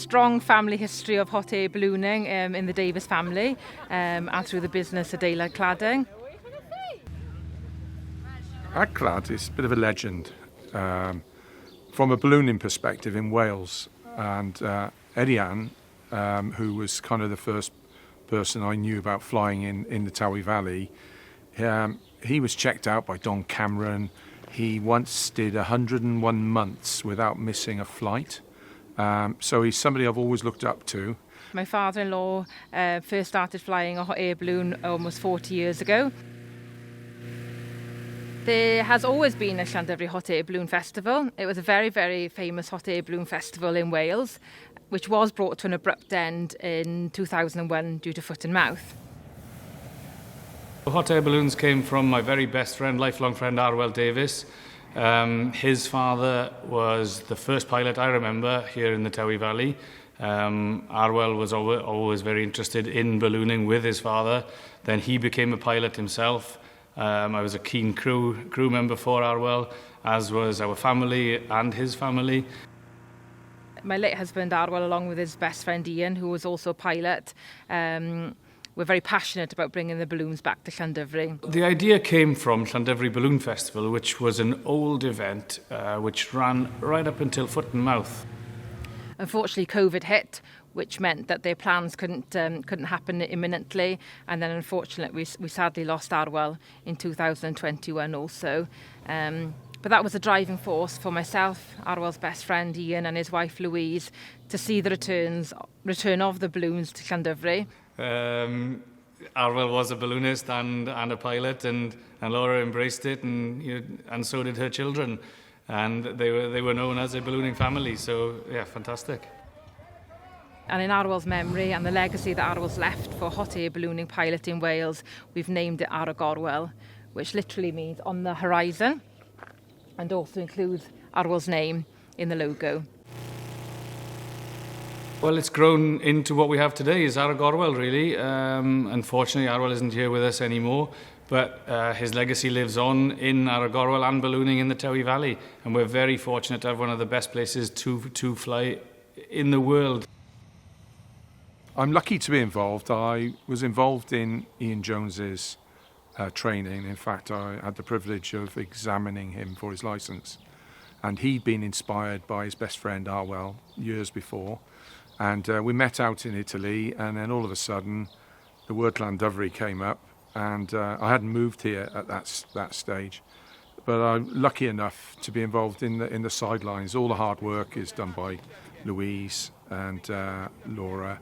strong family history of hot air ballooning in the Davies family and through the business Adeilad Cladding. Clad is a bit of a legend from a ballooning perspective in Wales, and Edian, who was kind of the first person I knew about flying in the Tywi Valley, he was checked out by Don Cameron. He once did 101 months without missing a flight. So he's somebody I've always looked up to. My father-in-law first started flying a hot air balloon almost 40 years ago. There has always been a Llandovery Hot Air Balloon Festival. It was a very, very famous hot air balloon festival in Wales, which was brought to an abrupt end in 2001 due to foot and mouth. Hot air balloons came from my very best friend, lifelong friend, Laura Davies. His father was the first pilot I remember here in the Tywi Valley. Arwell was always very interested in ballooning with his father. Then he became a pilot himself. I was a keen crew member for Arwell, as was our family and his family. My late husband Arwell, along with his best friend Ian, who was also a pilot, were very passionate about bringing the balloons back to Llandovery. The idea came from Llandovery Balloon Festival, which was an old event which ran right up until foot and mouth. Unfortunately, COVID hit, which meant that their plans couldn't happen imminently, and then unfortunately we sadly lost Arwell in 2021 also. But that was a driving force for myself, Arwell's best friend Ian, and his wife Louise to see the return of the balloons to Llandovery. Arwell was a balloonist and a pilot, and Laura embraced it, and so did her children, and they were known as a ballooning family. So yeah, fantastic. And in Arwell's memory and the legacy that Arwell's left for hot air ballooning pilot in Wales, we've named it Aragoral, which literally means on the horizon, and also includes Arwell's name in the logo. Well, it's grown into what we have today, is Aragoral, really. Unfortunately, Arwell isn't here with us anymore, but his legacy lives on in Aragoral and ballooning in the Tywi Valley, and we're very fortunate to have one of the best places to fly in the world. I'm lucky to be involved. I was involved in Ian Jones's training. In fact, I had the privilege of examining him for his licence. And he'd been inspired by his best friend Arwell years before. And we met out in Italy, and then all of a sudden the word Llandovery came up, and I hadn't moved here at that stage. But I'm lucky enough to be involved in the sidelines. All the hard work is done by Louise and Laura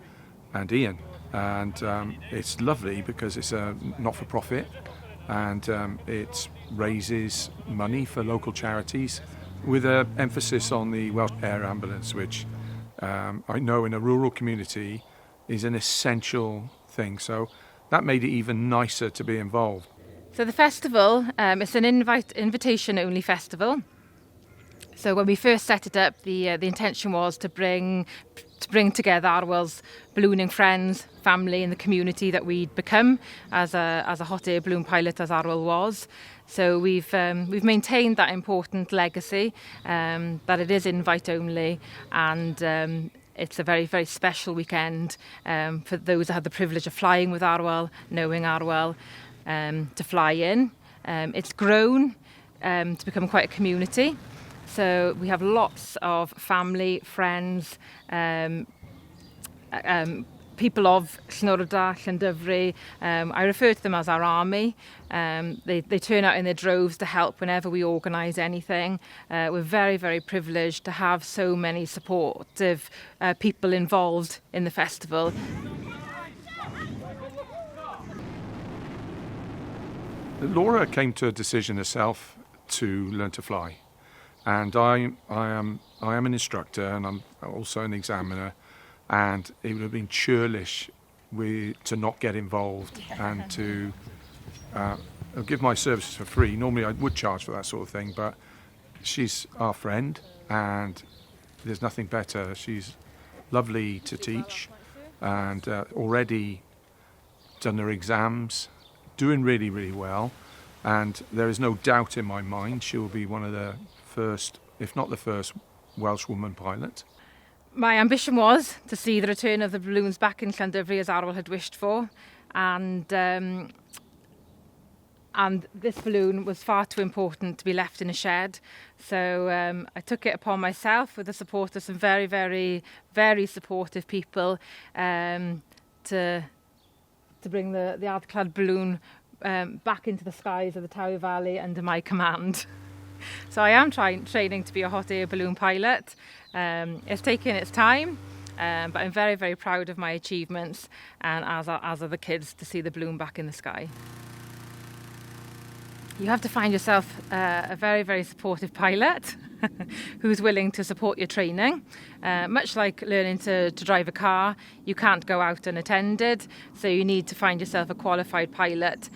and Ian, and it's lovely because it's a not-for-profit, and it raises money for local charities with an emphasis on the Welsh Air Ambulance, which I know in a rural community is an essential thing. So that made it even nicer to be involved. So the festival, it's an invitation-only festival. So when we first set it up, the intention was to bring together Arwell's ballooning friends, family, and the community that we'd become as a hot air balloon pilot, as Arwell was. So we've maintained that important legacy, that it is invite only, and it's a very, very special weekend for those that had the privilege of flying with Arwell, knowing Arwell, to fly in. It's grown to become quite a community. So we have lots of family, friends, people of Llandovery. I refer to them as our army. They turn out in their droves to help whenever we organise anything. We're very, very privileged to have so many supportive people involved in the festival. Laura came to a decision herself to learn to fly. And I am an instructor, and I'm also an examiner, and it would have been churlish to not get involved and to give my services for free. Normally I would charge for that sort of thing, but she's our friend, and there's nothing better. She's lovely to teach, and already done her exams, doing really, really well, and there is no doubt in my mind she will be one of the first, if not the first, Welsh woman pilot. My ambition was to see the return of the balloons back in Llandovery as Arwell had wished for, and this balloon was far too important to be left in a shed. So I took it upon myself, with the support of some very, very, very supportive people, to bring the Adeilad balloon back into the skies of the Tywi Valley under my command. So I am training to be a hot air balloon pilot. It's taken its time, but I'm very, very proud of my achievements, and as are the kids, to see the balloon back in the sky. You have to find yourself a very, very supportive pilot who's willing to support your training. Much like learning to drive a car, you can't go out unattended, so you need to find yourself a qualified pilot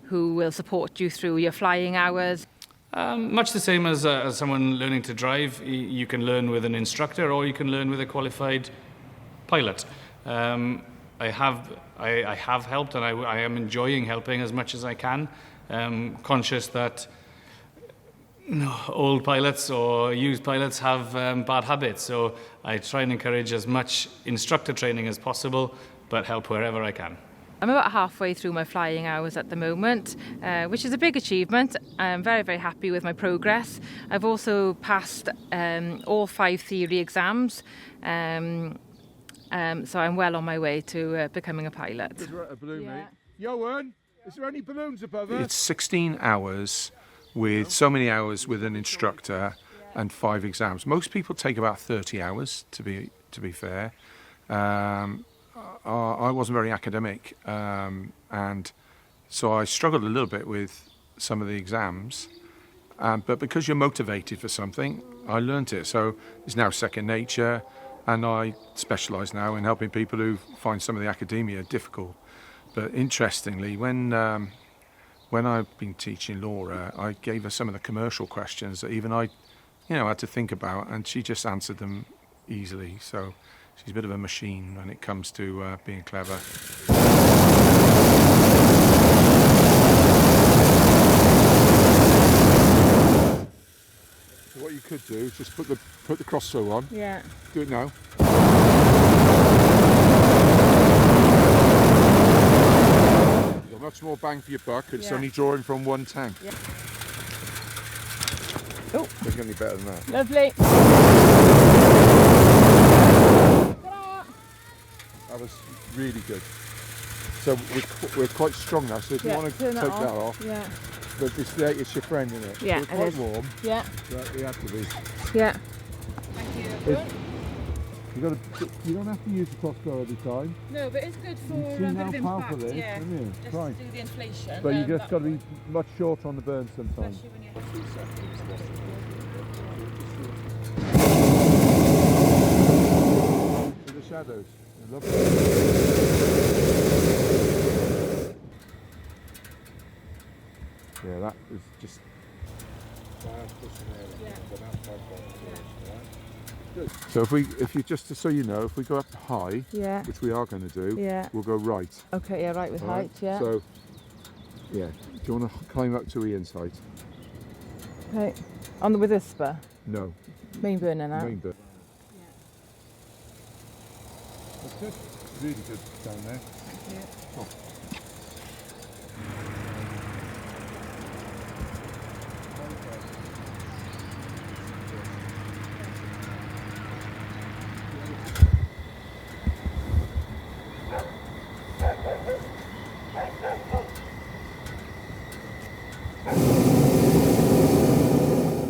who will support you through your flying hours. Much the same as someone learning to drive. You can learn with an instructor, or you can learn with a qualified pilot. I have helped, and I am enjoying helping as much as I can. Conscious that old pilots or used pilots have bad habits, so I try and encourage as much instructor training as possible, but help wherever I can. I'm about halfway through my flying hours at the moment, which is a big achievement. I'm very, very happy with my progress. I've also passed all 5 theory exams, so I'm well on my way to becoming a pilot. A balloon, mate. Johan, is there any balloons above us? It's 16 hours with so many hours with an instructor and 5 exams. Most people take about 30 hours, to be fair. I wasn't very academic, and so I struggled a little bit with some of the exams, but because you're motivated for something, I learnt it, so it's now second nature, and I specialise now in helping people who find some of the academia difficult. But interestingly, when I've been teaching Laura, I gave her some of the commercial questions that even I had to think about, and she just answered them easily, so she's a bit of a machine when it comes to being clever. So what you could do is just put the crossbow on. Yeah. Do it now. You've got much more bang for your buck, and it's only drawing from one tank. Yeah. Oh. Doesn't get any better than that. Lovely. That was really good. So we're quite strong now, so if you want to take that off, but it's your friend, isn't it? Yeah, it's quite warm. Yeah. But we have to be. Yeah. Thank you. You don't have to use the crossbow every time. No, but it's good for a bit of impact. It is, haven't you? Just to do the inflation. But you just got to be much shorter on the burn sometimes. Especially when you have 2 seconds. With the shadows. Lovely. Yeah, that is just. So if you just so you know, if we go up high, which we are going to do, we'll go right. Okay, yeah, right with height, yeah. So, yeah, do you want to climb up to Ian's height? Okay, with this spur? No. Main burner now? Main burner. That's good. Really good down there. Thank you. Oh.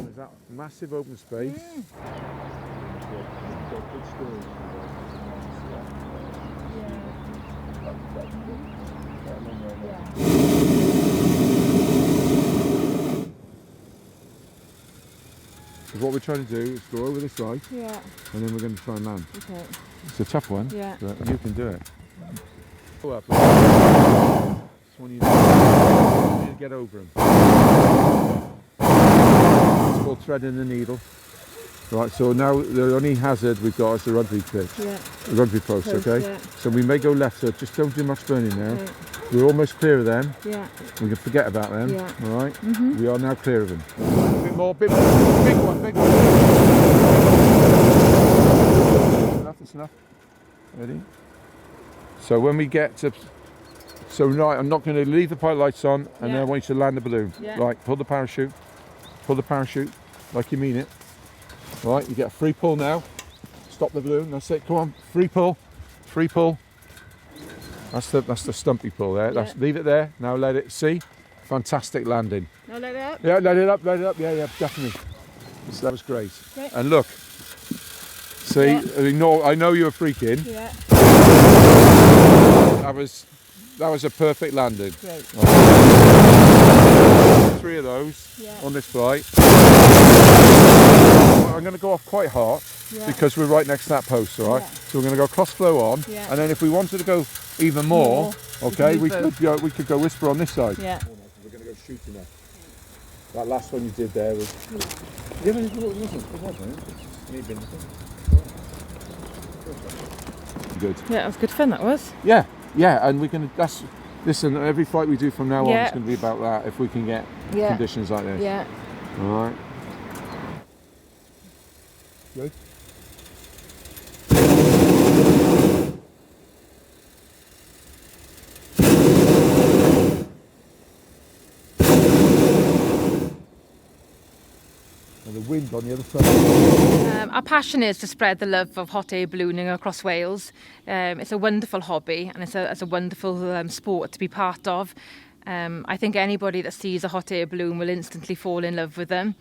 There's that massive open space. So what we're trying to do is go over this right, and then we're going to try and land. Okay. It's a tough one, but you can do it. Go up. This one you need to get over him. It's called threading the needle. Right, so now the only hazard we've got is the rugby pitch, the rugby post, okay? So we may go left, so just don't do much burning now. We're almost clear of them. We can forget about them, all right? We are now clear of them. A bit more, big one, big one. that's enough. Ready? So when we get to... So right, I'm not going to leave the pilot lights on, and then I want you to land the balloon. Yeah. Right, pull the parachute like you mean it. Right, you get a free pull now. Stop the balloon, that's it, come on, free pull. That's the stumpy pull there. Leave it there, now let it, see? Fantastic landing. Now let it up? Yeah, let it up, yeah, definitely. That was great. Okay. And look, see, I know you were freaking. Yeah. That was a perfect landing. Great. 3 of those on this flight. I'm going to go off quite hard because we're right next to that post, all right? Yeah. So we're going to go cross flow on, and then if we wanted to go even more, okay, we could go whisper on this side. Yeah. We're going to go shooting there. That last one you did there was... Yeah, but it wasn't. Good. Yeah, it was good fun, that was. Yeah, and we're going to... Listen, every flight we do from now on is going to be about that, if we can get conditions like this. Yeah. All right. Good. And the wind on the other side. Our passion is to spread the love of hot air ballooning across Wales. It's a wonderful hobby, and it's a wonderful sport to be part of. I think anybody that sees a hot air balloon will instantly fall in love with them.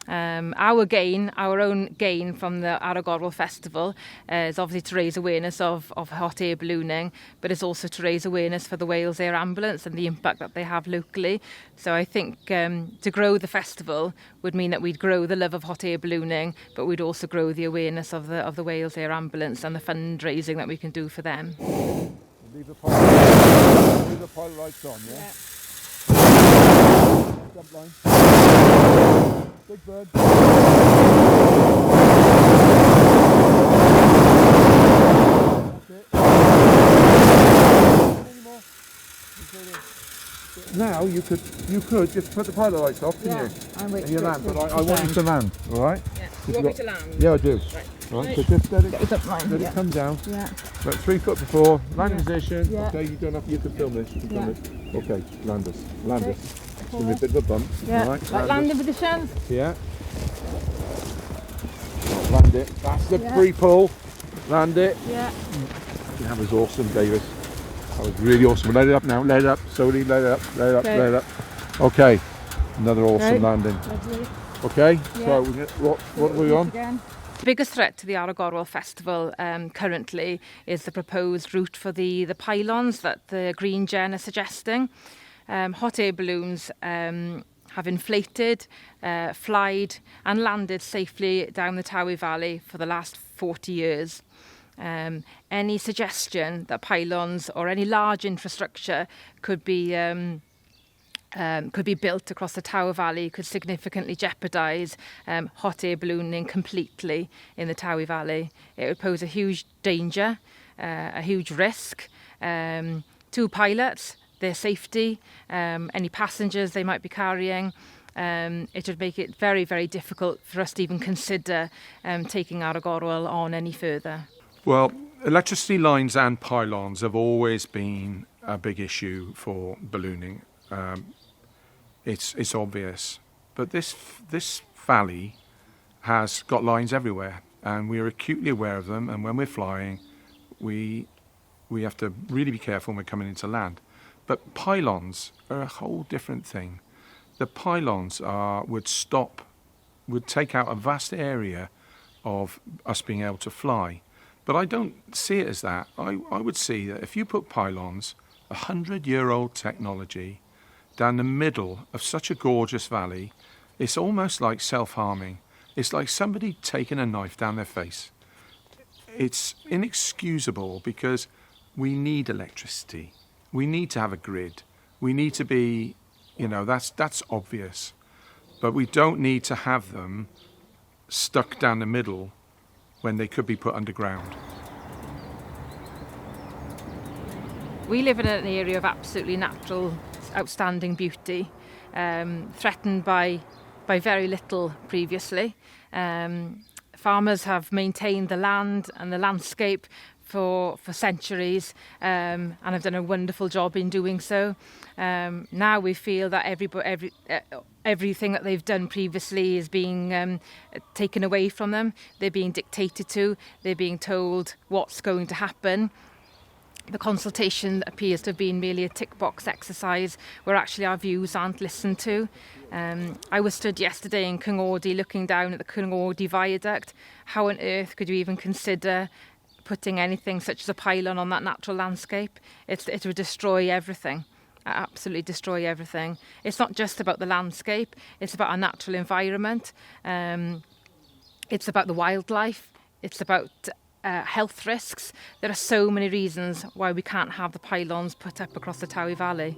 Our own gain from the Aragoral festival is obviously to raise awareness of hot air ballooning, but it's also to raise awareness for the Wales Air Ambulance and the impact that they have locally. So I think to grow the festival would mean that we'd grow the love of hot air ballooning, but we'd also grow the awareness of the Wales Air Ambulance and the fundraising that we can do for them. Leave the pilot lights on, yeah? Jump line. Big bird. Now you could just put the pilot lights off, couldn't you? And you land, but I want you to land, all right? Yeah. You want me to land? Yeah, I do. Right, so just let it come down. Yeah. About 3 foot before, landing position. Yeah. Okay, you can film this. Okay, land us. It's going to be a bit of a bump. Yeah. Right, landing position. Yeah. Land it. That's the pre-pull. Land it. Yeah. That was awesome, Davis. That was really awesome. Let it up now. Let it up. Slowly. Let it up. Let it up. Okay. Another awesome landing. Lovely. Okay. Yeah. So what are we on? Again. The biggest threat to the Aragoral festival currently is the proposed route for the pylons that the Green Gen are suggesting. Hot air balloons have inflated, flied and landed safely down the Tywi Valley for the last 40 years. Any suggestion that pylons or any large infrastructure could be built across the Tywi Valley could significantly jeopardise hot air ballooning completely in the Tywi Valley. It would pose a huge danger, a huge risk to pilots, their safety, any passengers they might be carrying. It would make it very, very difficult for us to even consider taking Aragoral on any further. Well, electricity lines and pylons have always been a big issue for ballooning. It's obvious, but this valley has got lines everywhere, and we are acutely aware of them. And when we're flying, we have to really be careful when we're coming into land. But pylons are a whole different thing. The pylons would take out a vast area of us being able to fly. But I don't see it as that. I would see that if you put pylons, 100-year-old technology, down the middle of such a gorgeous valley, it's almost like self-harming. It's like somebody taking a knife down their face. It's inexcusable because we need electricity. We need to have a grid. We need to be, that's obvious. But we don't need to have them stuck down the middle when they could be put underground. We live in an area of absolutely natural, outstanding beauty, threatened by very little previously. farmers have maintained the land and the landscape for centuries, and have done a wonderful job in doing so. Now we feel that everything that they've done previously is being taken away from them. They're being dictated to. They're being told what's going to happen. The consultation appears to have been merely a tick box exercise where actually our views aren't listened to. I was stood yesterday in Cyngordy looking down at the Cyngordy viaduct. How on earth could you even consider putting anything such as a pylon on that natural landscape? It would destroy everything. Absolutely destroy everything. It's not just about the landscape, it's about our natural environment, it's about the wildlife, it's about health risks. There are so many reasons why we can't have the pylons put up across the Tywi Valley.